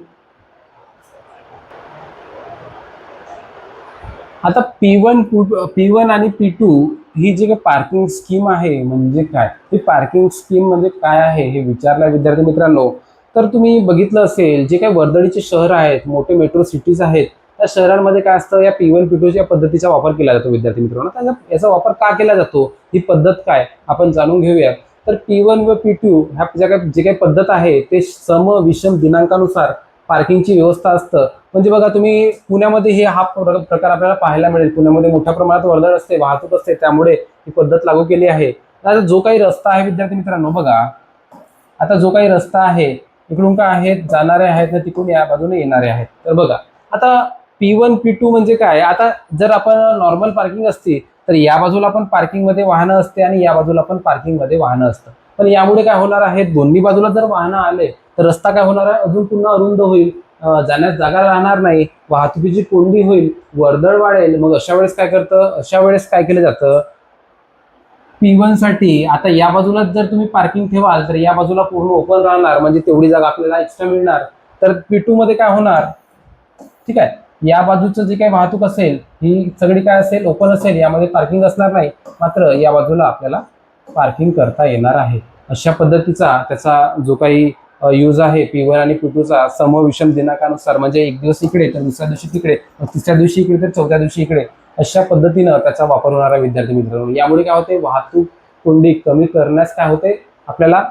आता P1 आणि P2 ही जी काही पार्किंग स्कीम आहे म्हणजे काय, ही पार्किंग स्कीम म्हणजे काय आहे हे विचारलंय विद्यार्थी मित्रांनो. तर तुम्ही बघितलं असेल जे काही वर्दळीचे शहर आहेत, मोठे मेट्रो सिटीज आहेत, त्या शहरांमध्ये काय असतं, या P1 P2 या पद्धतीचा वापर केला जातो विद्यार्थी मित्रांनो. तर याचा वापर का केला जातो, ही पद्धत काय आपण जाणून घेऊया. तर P1 व P2 ह्या जे काही पद्धत आहे ते सम विषम दिनांकानुसार पार्किंगची व्यवस्था असतं. म्हणजे बघा तुम्ही पुण्यामध्ये हा प्रकार आपल्याला पाहायला मिळेल. पुण्यामध्ये मोठ्या प्रमाणात वर्दळ असते, वाहतूक असते, त्यामुळे ही पद्धत लागू केली आहे. आता जो काही रस्ता आहे विद्यार्थी मित्रांनो बघा, आता जो काही रस्ता आहे इकडून काय आहेत जाणारे आहेत ना, तिकडून या बाजूने येणारे आहेत. तर बघा आता P1 P2 म्हणजे काय, आता जर आपण नॉर्मल पार्किंग असती तर या बाजूला पण पार्किंग मध्ये वाहनं असते आणि या बाजूला पण पार्किंग मध्ये वाहनं असतं. पण यामुळे काय होणार आहे, दोन्ही बाजूला जर वाहनं आले तर रस्ता काय होणार आहे, अजून पुन्हा अरुंद होईल, जाण्यास जागा राहणार नाही, वाहतुकीची कोंडी होईल, वर्दळ वाढेल. मग अशा वेळेस काय केलं जातं, P1 साठी आता या बाजूला जर तुम्ही पार्किंग ठेवाल तर या बाजूला पूर्ण ओपन राहणार, म्हणजे तेवढी जागा आपल्याला एक्स्ट्रा मिळणार. तर P2 मध्ये काय होणार, ठीक आहे, या बाजूचं जे काही वाहतूक असेल ही सगळी काय असेल, ओपन असेल, यामध्ये पार्किंग असणार नाही, मात्र या बाजूला आपल्याला पार्किंग करता येणार आहे. अशा पद्धतीचा त्याचा जो काही यूज आहे P1 आणि P2चा समविषम दिनांकानुसार, म्हणजे एक दिवस इकडे तर दुसऱ्या दिवशी तिकडे, तिसऱ्या दिवशी इकडे तर चौथ्या दिवशी इकडे, अशा पद्धतीनं त्याचा वापर होणार आहे विद्यार्थी मित्रांनो. यामुळे काय होते, वाहतूक कोंडी कमी करण्यास काय होते, आपल्याला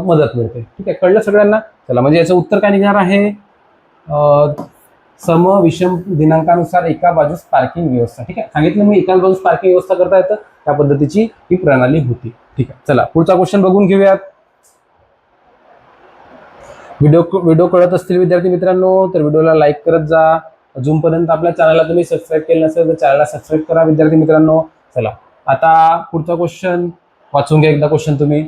मदत मिळते. ठीक आहे, कळलं सगळ्यांना? चला म्हणजे याचं उत्तर काय निघणार आहे, सम विषम दिनांकानुसार एका बाजूस पार्किंग व्यवस्था. ठीक आहे, सांगितलं मी एकाच बाजूस पार्किंग व्यवस्था करता येतं, त्या पद्धतीची ही प्रणाली होती. ठीक आहे, चला पुढचा क्वेश्चन बघून घेऊयात. व्हिडिओ कळत असतील विद्यार्थी मित्रांनो तर व्हिडिओला लाईक करत जा. अजूनपर्यंत आपल्या चॅनलला तुम्ही सबस्क्राईब केलं नसेल तर चॅनलला सबस्क्राईब करा विद्यार्थी मित्रांनो. चला आता पुढचा क्वेश्चन वाचून घ्या एकदा क्वेश्चन तुम्ही.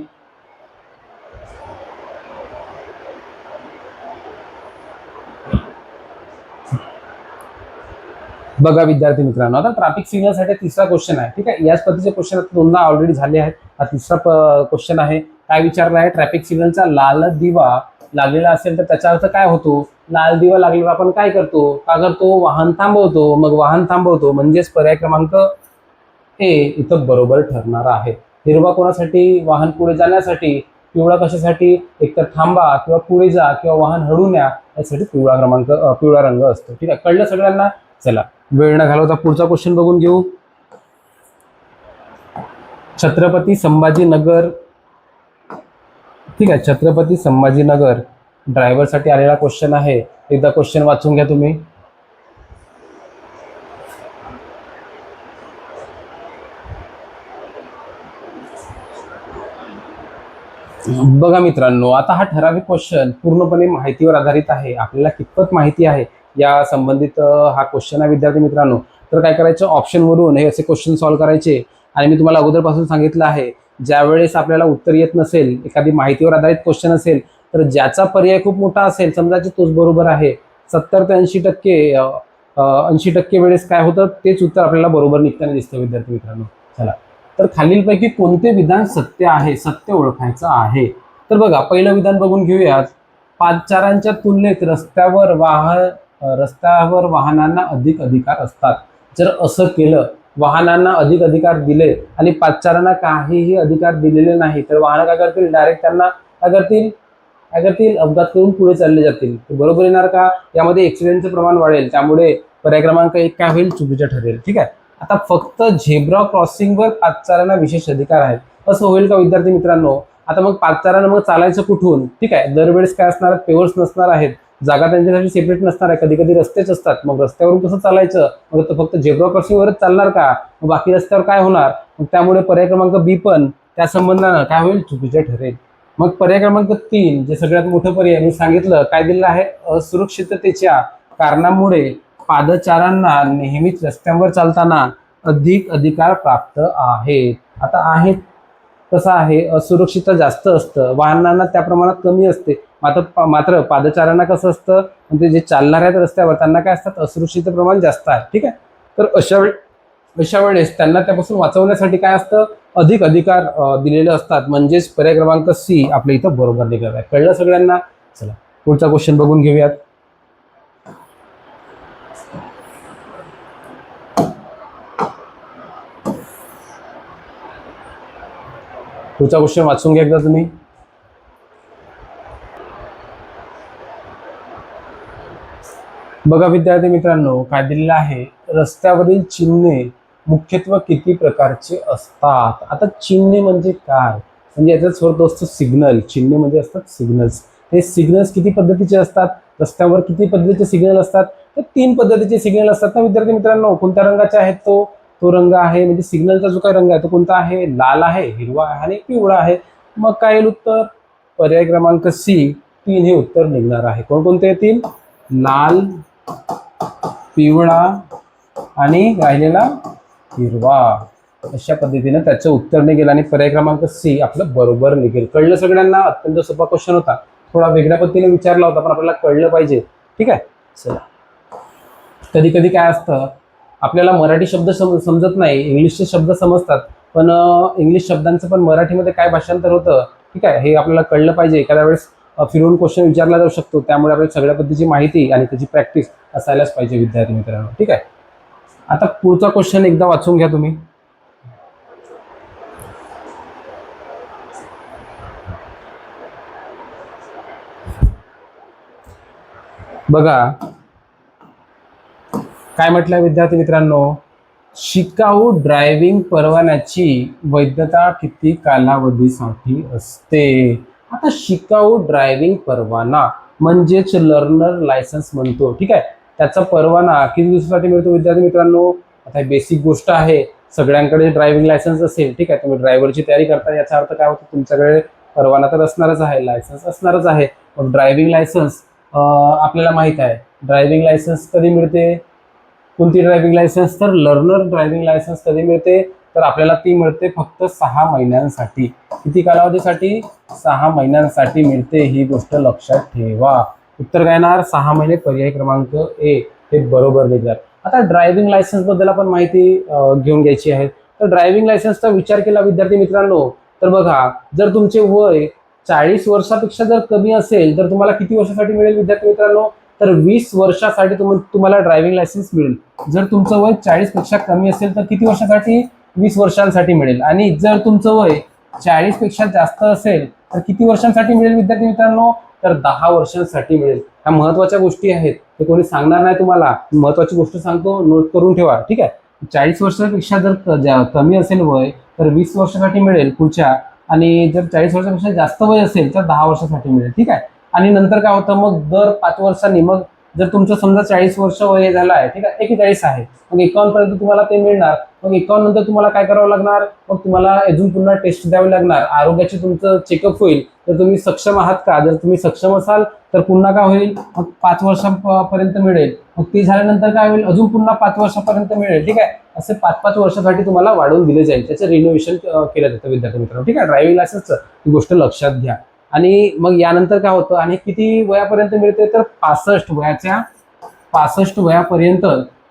बघा विद्यार्थी मित्रांनो, आता ट्रॅफिक सिग्नलसाठी तिसरा क्वेश्चन आहे. ठीक आहे, याच पद्धतीचे क्वेश्चन आता दोनदा ऑलरेडी झाले आहेत. हा तिसरा क्वेश्चन आहे. काय विचारला आहे, ट्रॅफिक सिग्नलचा लाल दिवा लागलेला असेल तर त्याचा अर्थ काय होतो. लाल दिवा लागल्यावर आपण काय करतो, का करतो, वाहन थांबवतो. मग वाहन थांबवतो म्हणजेच पर्याय क्रमांक ए इथं बरोबर ठरणार आहे. हिरवा कोणासाठी, वाहन पुढे जाण्यासाठी. पिवळा कशासाठी, एकतर थांबा किंवा पुढे जा किंवा वाहन हळू न्या, यासाठी पिवळा रंग असतो. ठीक आहे, कळलं सगळ्यांना? चला वेळ न घालवता पुढचा क्वेश्चन बघून घेऊ. छत्रपती संभाजीनगर, ठीक आहे, छत्रपती संभाजीनगर ड्रायव्हरसाठी आलेला क्वेश्चन आहे. एकदा क्वेश्चन वाचून घ्या तुम्ही. बघा मित्रांनो, आता हा ठराविक क्वेश्चन पूर्णपणे माहितीवर आधारित आहे. आपल्याला कितपत माहिती आहे या संबंधित हा क्वेश्चन आहे विद्यार्थी मित्रांनो. तर काय करायचं, ऑप्शनवरून हे असे क्वेश्चन सॉल्व्ह करायचे. आणि मी तुम्हाला अगोदरपासून सांगितलं आहे, ज्यावेळेस आपल्याला उत्तर येत नसेल, एखादी माहितीवर आधारित क्वेश्चन असेल तर ज्याचा पर्याय खूप मोठा असेल, समजायचे तोच बरोबर आहे. 70 ते 80% वेळेस काय होतं, तेच उत्तर आपल्याला बरोबर निघताना दिसतं विद्यार्थी मित्रांनो. चला तर खालीलपैकी कोणते विधान सत्य आहे, सत्य ओळखायचं आहे. तर बघा पहिलं विधान बघून घेऊयात. पादचारांच्या तुलनेत रस्त्यावर वाहनांना अधिक अधिकार असतात. जर असं केलं वाहनांना अधिक अधिकार दिले आणि पादचाऱ्यांना काहीही अधिकार दिलेले नाही, तर वाहनं काय करतील, डायरेक्ट त्यांना काय करतील अपघात करून पुढे चालले जातील. बरोबर येणार का? यामध्ये ऍक्सिडेंटचं प्रमाण वाढेल, त्यामुळे पर्याय क्रमांक 1 काय होईल, चुकीचं ठरेल. ठीक आहे. आता फक्त झेब्रा क्रॉसिंगवर पादचाऱ्यांना विशेष अधिकार आहेत, असं होईल का विद्यार्थी मित्रांनो? आता मग पादचाऱ्यांना मग चालायचं कुठून? ठीक आहे, दरवेळेस काय असणार, पेवर्स नसणार आहेत, जागा त्यांच्यासाठी सेपरेट नसणार आहे, कधी कधी रस्तेच असतात, मग रस्त्यावरून कसं चालायचं? मग तर फक्त झेब्रा क्रॉसिंगवरच चालणार का? मग बाकी रस्त्यावर काय होणार? मग त्यामुळे पर्याय क्रमांक बी पण त्या संबंधानं काय होईल, चुकीचे ठरेल. मग पर्याय क्रमांक 3 जे सगळ्यात मोठं पर्याय मी सांगितलं, काय दिलेलं आहे, असुरक्षिततेच्या कारणामुळे पादचाऱ्यांना नेहमीच रस्त्यांवर चालताना अधिक अधिकार प्राप्त आहेत. आता आहेत कसं आहे, असुरक्षितता जास्त असतं, वाहनांना त्या प्रमाणात कमी असते. मात्र पादचाऱ्यांना कसं असतं, म्हणजे जे चालणार आहेत रस्त्यावर त्यांना काय असतात, असुरक्षित प्रमाण जास्त आहे. ठीक आहे. तर अशा वेळेस त्यांना त्यापासून वाचवण्यासाठी काय असतं, अधिक अधिकार दिलेले असतात. म्हणजेच पर्याय क्रमांक सी आपल्या इथं बरोबर निघत आहे. कळलं सगळ्यांना? चला पुढचा क्वेश्चन बघून घेऊयात. पुढचा क्वेश्चन वाचून घ्या एकदा तुम्ही. बघा विद्यार्थी मित्रांनो, काय दिलेलं आहे, रस्त्यावरील चिन्हे मुख्यत्वे किती प्रकारचे असतात? आता चिन्हे म्हणजे काय, म्हणजे याचाच अर्थ असतो सिग्नल. चिन्हे म्हणजे असतात सिग्नल्स. हे सिग्नल्स किती पद्धतीचे असतात, रस्त्यावर किती पद्धतीचे सिग्नल असतात? तर 3 पद्धतीचे सिग्नल असतात ना विद्यार्थी मित्रांनो. कोणत्या रंगाचे आहेत? तो रंग आहे, म्हणजे सिग्नलचा जो काही रंग आहे तो कोणता आहे, लाल आहे, हिरवा आहे आणि पिवळा आहे. मग काय येईल उत्तर? पर्याय क्रमांक सी 3 हे उत्तर निघणार आहे. कोणकोणते येतील? लाल, पिवळा आणि राहिलेला हिरवा. अशा पद्धतीने त्याचं उत्तर निघेल आणि पर्याय क्रमांक सी आपलं बरोबर निघेल. कळलं सगळ्यांना? अत्यंत सोपा क्वेश्चन होता, थोडा वेगळ्या पद्धतीने विचारला होता, पण आपल्याला कळलं पाहिजे. ठीक आहे. चला, कधी कधी काय असतं, आपल्याला मराठी शब्द समजत नाही, इंग्लिशचे शब्द समजतात, पण इंग्लिश शब्दांचं पण मराठीमध्ये काय भाषांतर होतं, ठीक आहे, हे आपल्याला कळलं पाहिजे. एखाद्या वेळेस फिरून क्वेश्चन विचारला जाऊ शकतो, त्यामुळे आपल्याला सगळ्या पद्धतीची माहिती आणि त्याची प्रॅक्टिस असायलाच पाहिजे विद्यार्थी मित्रांनो. ठीक आहे. आता पुढचा क्वेश्चन एकदा वाचून घ्या तुम्ही. बघा काय म्हटलंय विद्यार्थी मित्रांनो, शिकाऊ ड्रायव्हिंग परवान्याची वैधता किती कालावधीसाठी असते? आता शिकाऊ ड्रायव्हिंग परवाना म्हणजेच लर्नर लायसन्स म्हणतो. ठीक आहे. त्याचा परवाना किती दिवसासाठी मिळतो विद्यार्थी मित्रांनो? आता बेसिक गोष्ट आहे, सगळ्यांकडे ड्रायव्हिंग लायसन्स असेल, ठीक आहे, तुम्ही ड्रायव्हरची तयारी करता, याचा अर्थ काय होतो, तुमच्याकडे परवाना तर असणारच आहे, लायसन्स असणारच आहे. मग ड्रायव्हिंग लायसन्स आपल्याला माहित आहे, ड्रायव्हिंग लायसन्स कधी मिळते? कोणती ड्रायव्हिंग लायसन्स? तर लर्नर ड्रायव्हिंग लायसन्स कधी मिळते? तर आपल्याला ती मिळते फक्त 6 महिन्यांसाठी. किती कालावधीसाठी? 6 महिन्यांसाठी मिळते. ही गोष्ट लक्षात ठेवा. उत्तर काय येणार? 6 महिने. पर्याय क्रमांक ए हे बरोबर निघाल. आता ड्रायव्हिंग लायसन्स बद्दल आपण माहिती घेऊन घ्यायची आहे. तर ड्रायव्हिंग लायसन्सचा विचार केला विद्यार्थी मित्रांनो, तर बघा, जर तुमचे वय 40 वर्षापेक्षा जर कमी असेल तर तुम्हाला किती वर्षासाठी मिळेल विद्यार्थी मित्रांनो? तर 20 वर्षासाठी तुम्हाला ड्रायव्हिंग लायसन्स मिळेल. जर तुमचं वय 40 पेक्षा कमी असेल तर किती वर्षासाठी? 20 वर्षांसाठी मिळेल. आणि जर तुमचं वय 40 पेक्षा जास्त असेल तर किती वर्षांसाठी मिळेल विद्यार्थी मित्रांनो? तर 10 वर्षांसाठी मिळेल. ह्या महत्वाच्या गोष्टी आहेत, ते कोणी सांगणार नाही तुम्हाला. महत्वाची गोष्ट सांगतो, नोट करून ठेवा. ठीक आहे. 40 वर्षापेक्षा जर कमी असेल वय तर 20 वर्षासाठी मिळेल पुढच्या, आणि जर 40 वर्षापेक्षा जास्त वय असेल तर 10 वर्षासाठी मिळेल. ठीक आहे. आणि नंतर काय होतं, मग दर 5 वर्षांनी, मग जर तुमचं समजा 40 वर्ष वय झालं आहे, ठीक आहे, 41 आहे, मग 51 पर्यंत तुम्हाला ते मिळणार. मग 51 नंतर तुम्हाला काय करावं लागणार? मग तुम्हाला अजून पुन्हा टेस्ट द्यावी लागणार, आरोग्याची तुमचं चेकअप होईल, तर तुम्ही सक्षम आहात का? जर तुम्ही सक्षम असाल तर पुन्हा काय होईल, मग 5 वर्षांपर्यंत मिळेल. मग ते झाल्यानंतर काय होईल, अजून पुन्हा 5 वर्षापर्यंत मिळेल. ठीक आहे. असे 5-5 वर्षासाठी तुम्हाला वाढवून दिले जाईल, त्याचं रिनोव्हेशन केलं जातं विद्यार्थी मित्रांनो. ठीक आहे. ड्रायव्हिंग लायसन्सचं ही गोष्ट लक्षात घ्या. आणि मग यानंतर काय होतं, आणि किती वयापर्यंत मिळते? तर 65 वयापर्यंत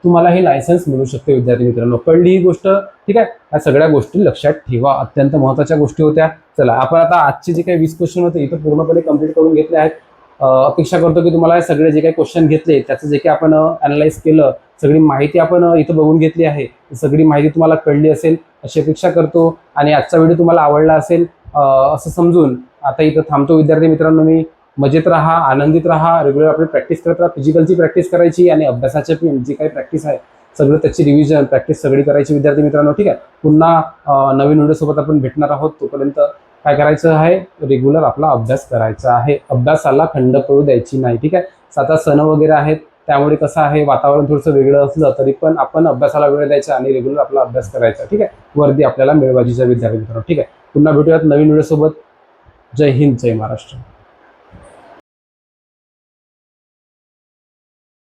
तुम्हाला हे लायसन्स मिळू शकते विद्यार्थी मित्रांनो. कळली ही गोष्ट? ठीक आहे. या सगळ्या गोष्टी लक्षात ठेवा, अत्यंत महत्त्वाच्या गोष्टी होत्या. चला, आपण आता आजचे जे काही 20 क्वेश्चन होते इथं पूर्णपणे कंप्लीट करून घेतले आहेत. अपेक्षा करतो की तुम्हाला सगळे जे काही क्वेश्चन घेतले त्याचं जे काही आपण अनालाइज केलं, सगळी माहिती आपण इथं बघून घेतली आहे. सगळी माहिती तुम्हाला कळली असेल अशी अपेक्षा करतो. आणि आजचा व्हिडिओ तुम्हाला आवडला असेल असं समजून आता इथं थांबतो. विद्यार्थी मित्रांनो, मी मजेत राहा, आनंदित राहा, रेग्युलर आपली प्रॅक्टिस करत राहा. फिजिकलची प्रॅक्टिस करायची आणि अभ्यासाची जी काही प्रॅक्टिस आहे सगळं त्याची रिव्हिजन प्रॅक्टिस सगळी करायची विद्यार्थी मित्रांनो. ठीक आहे, पुन्हा नवीन व्हिडिओसोबत आपण भेटणार आहोत. तोपर्यंत काय करायचं आहे, रेग्युलर आपला अभ्यास करायचा आहे. अभ्यासाला खंड पडू द्यायची नाही. ठीक आहे, आता सण वगैरे आहेत त्यामुळे कसं आहे, वातावरण थोडंसं वेगळं असलं तरी पण आपण अभ्यासाला वेळ द्यायचा आणि रेग्युलर आपला अभ्यास करायचा. ठीक आहे, वर्दी आपल्याला मिळवायची विद्यार्थी मित्रांनो. ठीक आहे, पुन्हा भेटूयात नवीन व्हिडिओसोबत. जय हिंद, जय महाराष्ट्र.